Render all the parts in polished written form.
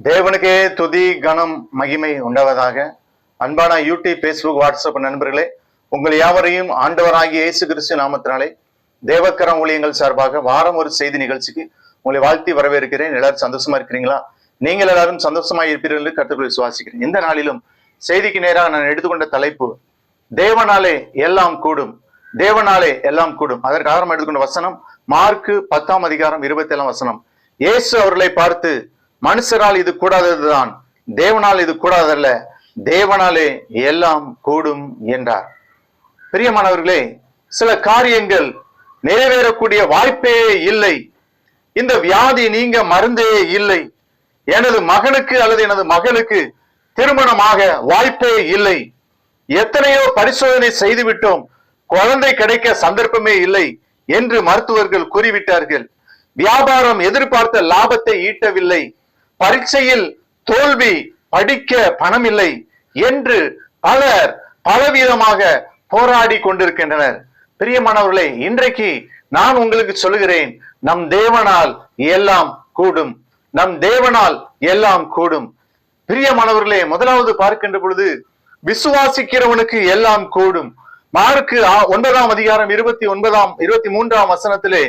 தேவனுக்கே துதி கனம் மகிமை உண்டாவதாக. அன்பான யூடியூப், பேஸ்புக், வாட்ஸ்அப் நண்பர்களே, உங்கள் யாவரையும் ஆண்டவராகிய இயேசு கிறிஸ்து நாமத்தினாலே தேவக்கரம் ஊழியங்கள் சார்பாக வாரம் ஒரு செய்தி நிகழ்ச்சிக்கு உங்களை வாழ்த்தி வரவேற்கிறேன். எல்லாரும் சந்தோஷமா இருக்கிறீங்களா? நீங்கள் எல்லாரும் சந்தோஷமா இருப்பீர்கள் என்று கர்த்தருக்குள் விசுவாசிக்கிறேன். இந்த நாளிலும் செய்திக்கு நேராக நான் எடுத்துக்கொண்ட தலைப்பு, தேவனாலே எல்லாம் கூடும். தேவனாலே எல்லாம் கூடும். அதற்கு ஆரம்பம் எடுத்துக்கொண்ட வசனம் மார்க்கு 10:27 இயேசு அவர்களை பார்த்து, மனுஷரால் இது கூடாததுதான், தேவனால் இது கூடாதல்ல, தேவனாலே எல்லாம் கூடும் என்றார். பிரியமானவர்களே, சில காரியங்கள் நிறைவேறக்கூடிய வாய்ப்பே இல்லை. இந்த வியாதி நீங்க மருந்தே இல்லை. எனது மகனுக்கு அல்லது எனது மகளுக்கு திருமணமாக வாய்ப்பே இல்லை. எத்தனையோ பரிசோதனை செய்து விட்டோம், குழந்தை கிடைக்க சந்தர்ப்பமே இல்லை என்று மருத்துவர்கள் கூறிவிட்டார்கள். வியாபாரம் எதிர்பார்த்த லாபத்தை ஈட்டவில்லை, பரீட்சையில் தோல்வி, படிக்க பணம் இல்லை என்று பலர் பலவிதமாக போராடி கொண்டிருக்கின்றனர். பிரியமானவர்களே, இன்றைக்கு நான் உங்களுக்கு சொல்லுகிறேன், நம் தேவனால் எல்லாம் கூடும். நம் தேவனால் எல்லாம் கூடும். பிரியமானவர்களே, முதலாவது பார்க்கின்ற பொழுது விசுவாசிக்கிறவனுக்கு எல்லாம் கூடும். மார்க்கு 9:23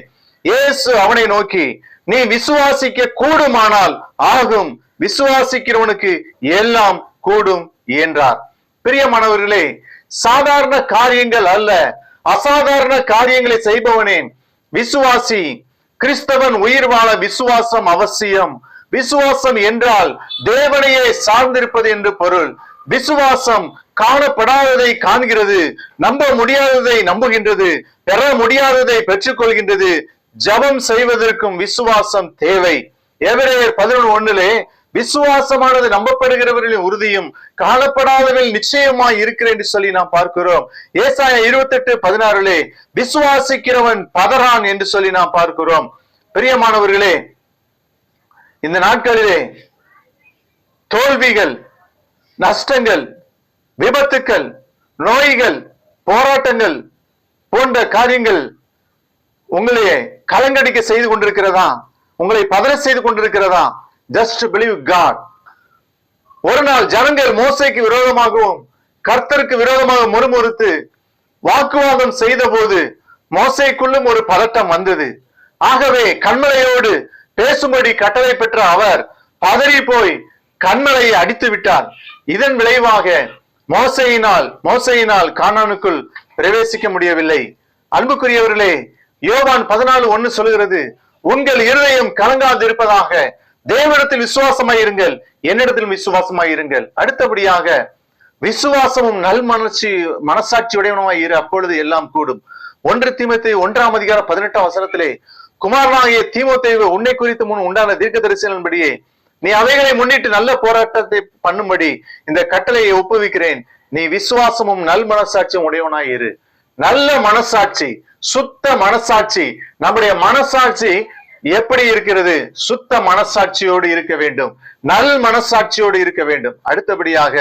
இயேசு அவனை நோக்கி, நீ விசுவாசிக்க கூடுமானால் ஆகும், விசுவாசிக்கிறவனுக்கு எல்லாம் கூடும் என்றார். பிரியமானவர்களே, சாதாரண காரியங்கள் அல்ல, அசாதாரண காரியங்களை செய்பவனே விசுவாசி. கிறிஸ்தவன் உயிர் வாழ விசுவாசம் அவசியம். விசுவாசம் என்றால் தேவனையே சார்ந்திருப்பது என்று பொருள். விசுவாசம் காணப்படாததை காண்கிறது, நம்ப முடியாததை நம்புகின்றது, பெற முடியாததை பெற்றுக்கொள்கின்றது. ஜபம் செய்வதற்கும் விசுவாசம் தேவை. எபிரேயர் 11:1 விசுவாசமானது நம்பப்படுகிறவர்களின் உறுதியும் காணப்படாதவர்கள் நிச்சயமாய் இருக்கிறேன் என்று சொல்லி நாம் பார்க்கிறோம். ஏசாயா 28:16 விசுவாசிக்கிறவன் பதறான் என்று சொல்லி நாம் பார்க்கிறோம். பிரியமானவர்களே, இந்த நாட்களிலே தோல்விகள், நஷ்டங்கள், விபத்துக்கள், நோய்கள், போராட்டங்கள் போன்ற காரியங்கள் உங்களையே கலங்கடிக்க செய்து கொண்டிருக்கிறதா? உங்களை பதற செய்து கொண்டிருக்கிறதா? Just believe God. ஒரு நாள் ஜனங்கள் மோசேக்கு விரோதமாகவும் கர்த்தருக்கு விரோதமாக முறுமுறுத்து வாக்குவாதம் செய்த போது மோசேக்குள்ளும் ஒரு பதட்டம் வந்தது. ஆகவே கண்மலையோடு பேசும்படி கட்டளை பெற்ற அவர் பதறி போய் கண்மலையை அடித்து விட்டார். இதன் விளைவாக மோசையினால் கானானுக்குள் பிரவேசிக்க முடியவில்லை. அன்புக்குரியவர்களே, யோவான் 14:1 சொல்கிறது, உங்கள் இருதயம் கலங்காதிருப்பதாக, தேவனிடத்தில் விசுவாசமாயிருங்கள், என்னிடத்தில் விசுவாசமாயிருங்கள். அடுத்தபடியாக விசுவாசமும் நல் மனசாட்சி உடையவனமாய் இரு, அப்பொழுது எல்லாம் கூடும். 1 தீமோத்தேயு 1:18 குமாரனாகிய தீமோத்தேயு, உன்னை குறித்து முன் உண்டான தீர்க்க தரிசனத்தின்படியே நீ அவைகளை முன்னிட்டு நல்ல போராட்டத்தை பண்ணும்படி இந்த கட்டளையை ஒப்புவிக்கிறேன். நீ விசுவாசமும் நல் மனசாட்சியும் உடையவனாய் இரு. நல்ல மனசாட்சி, சுத்த மனசாட்சி. நம்முடைய மனசாட்சி எப்படி இருக்கிறது? சுத்த மனசாட்சியோடு இருக்க வேண்டும், நல் மனசாட்சியோடு இருக்க வேண்டும். அடுத்தபடியாக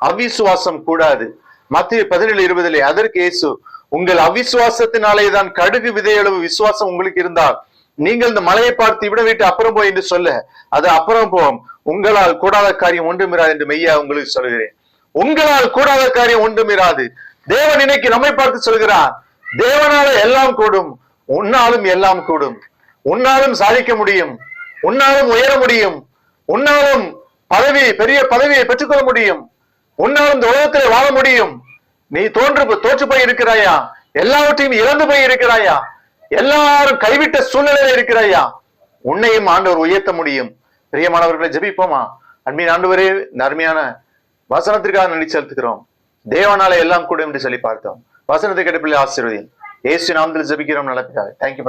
அவிசுவாசம் கூடாது. மத்தேயு 17:20 அதற்கு இயேசு, உங்கள் அவிசுவாசத்தினாலே தான் கடுகு விதையளவு விசுவாசம் உங்களுக்கு இருந்தால் நீங்கள் இந்த மலையை பார்த்து விட விட்டு அப்புறம் போய் என்று சொல்ல, அது அப்புறம் போகும். உங்களால் கூடாத காரியம் ஒன்றுமிராது என்று மெய்யா உங்களுக்கு சொல்கிறேன். உங்களால் கூடாத காரியம் ஒன்றுமிராது. தேவன் இன்னைக்கு நம்மை பார்த்து சொல்கிறார், தேவனால எல்லாம் கூடும். உன்னாலும் எல்லாம் கூடும். உன்னாலும் சாதிக்க முடியும், உன்னாலும் உயர முடியும், உன்னாலும் பெரிய பதவியை பெற்றுக்கொள்ள முடியும், உன்னாலும் இந்த உலகத்தில் வாழ முடியும். நீ தோற்று போய் இருக்கிறாயா? எல்லாவற்றையும் இழந்து போய் இருக்கிறாயா? எல்லாரும் கைவிட்ட சூழ்நிலையில இருக்கிறாயா? உன்னையும் ஆண்டவர் உயர்த்த முடியும். பிரியமானவர்களை, ஜெபிப்போமா? அன்பின் ஆண்டவரே, அருமையான வசனத்திற்காக நன்றி செலுத்துகிறோம். தேவனால எல்லாம் கூடும் என்று சொல்லி பார்த்தோம். வசனத்தை கேட்ட பிள்ளை ஆசீர்வதியும். இயேசு நாமத்தில் ஜெபிக்கிறோம் நல்ல பிதாவே. தேங்க்யூ.